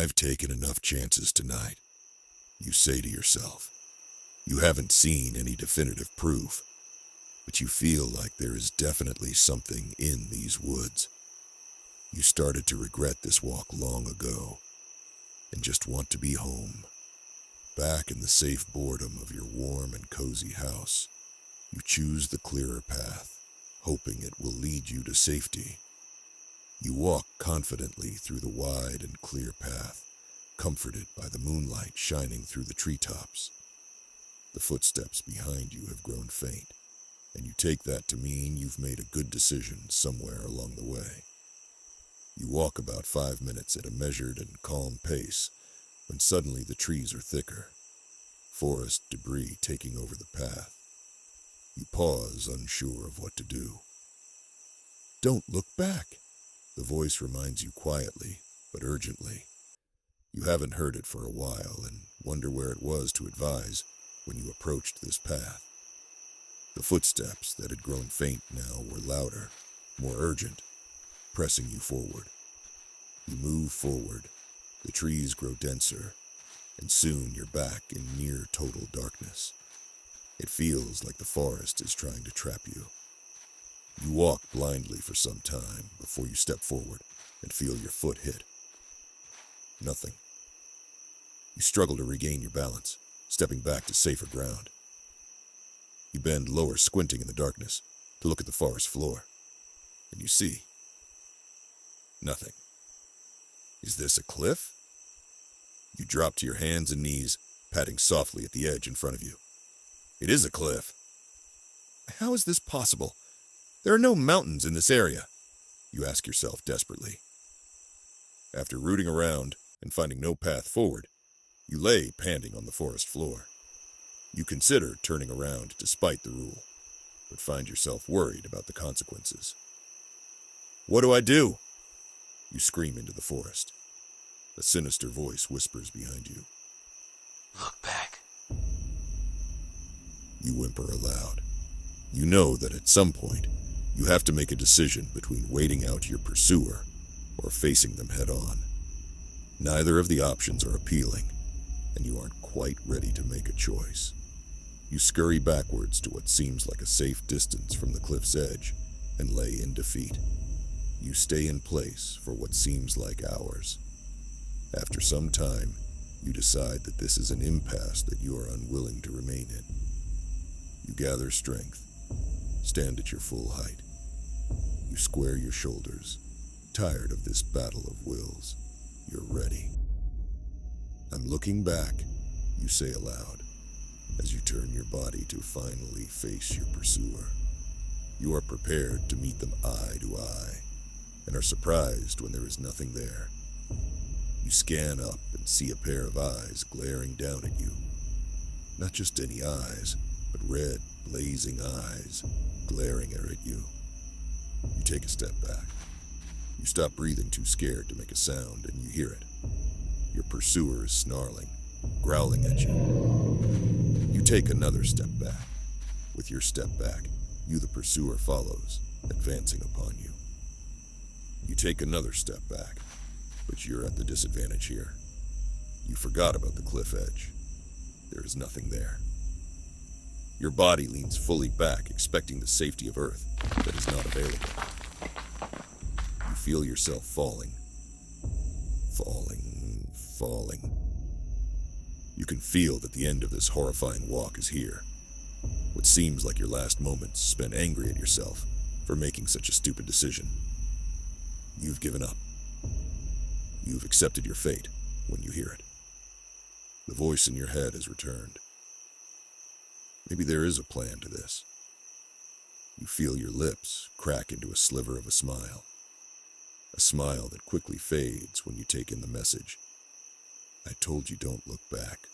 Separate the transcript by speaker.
Speaker 1: I've taken enough chances tonight, you say to yourself. You haven't seen any definitive proof, but you feel like there is definitely something in these woods. You started to regret this walk long ago, and just want to be home, back in the safe boredom of your warm and cozy house. You choose the clearer path, hoping it will lead you to safety. You walk confidently through the wide and clear path, comforted by the moonlight shining through the treetops. The footsteps behind you have grown faint, and you take that to mean you've made a good decision somewhere along the way. You walk about 5 minutes at a measured and calm pace, when suddenly the trees are thicker, forest debris taking over the path. You pause, unsure of what to do. Don't look back, the voice reminds you quietly, but urgently. You haven't heard it for a while and wonder where it was to advise when you approached this path. The footsteps that had grown faint now were louder, more urgent, pressing you forward. You move forward, the trees grow denser, and soon you're back in near total darkness. It feels like the forest is trying to trap you. You walk blindly for some time before you step forward and feel your foot hit. Nothing. You struggle to regain your balance, stepping back to safer ground. You bend lower, squinting in the darkness to look at the forest floor, and you see nothing. Is this a cliff? You drop to your hands and knees, patting softly at the edge in front of you. It is a cliff. How is this possible? There are no mountains in this area, you ask yourself desperately. After rooting around and finding no path forward, you lay panting on the forest floor. You consider turning around despite the rule, but find yourself worried about the consequences. What do I do? You scream into the forest. A sinister voice whispers behind you.
Speaker 2: Look back.
Speaker 1: You whimper aloud. You know that at some point, you have to make a decision between waiting out your pursuer or facing them head on. Neither of the options are appealing, and you aren't quite ready to make a choice. You scurry backwards to what seems like a safe distance from the cliff's edge and lay in defeat. You stay in place for what seems like hours. After some time, you decide that this is an impasse that you are unwilling to remain in. You gather strength, stand at your full height. You square your shoulders, tired of this battle of wills. You're ready. I'm looking back, you say aloud, as you turn your body to finally face your pursuer. You are prepared to meet them eye to eye, and are surprised when there is nothing there. You scan up and see a pair of eyes glaring down at you. Not just any eyes, but red, blazing eyes glaring at you. You take a step back. You stop breathing, too scared to make a sound, and you hear it. Your pursuer is snarling, growling at you. You take another step back. With your step back, you, the pursuer, follows, advancing upon you. You take another step back, but you're at the disadvantage here. You forgot about the cliff edge. There is nothing there. Your body leans fully back, expecting the safety of Earth that is not available. You feel yourself falling. Falling. You can feel that the end of this horrifying walk is here. What seems like your last moments spent angry at yourself for making such a stupid decision. You've given up. You've accepted your fate when you hear it. The voice in your head has returned. Maybe there is a plan to this. You feel your lips crack into a sliver of a smile that quickly fades when you take in the message. I told you don't look back.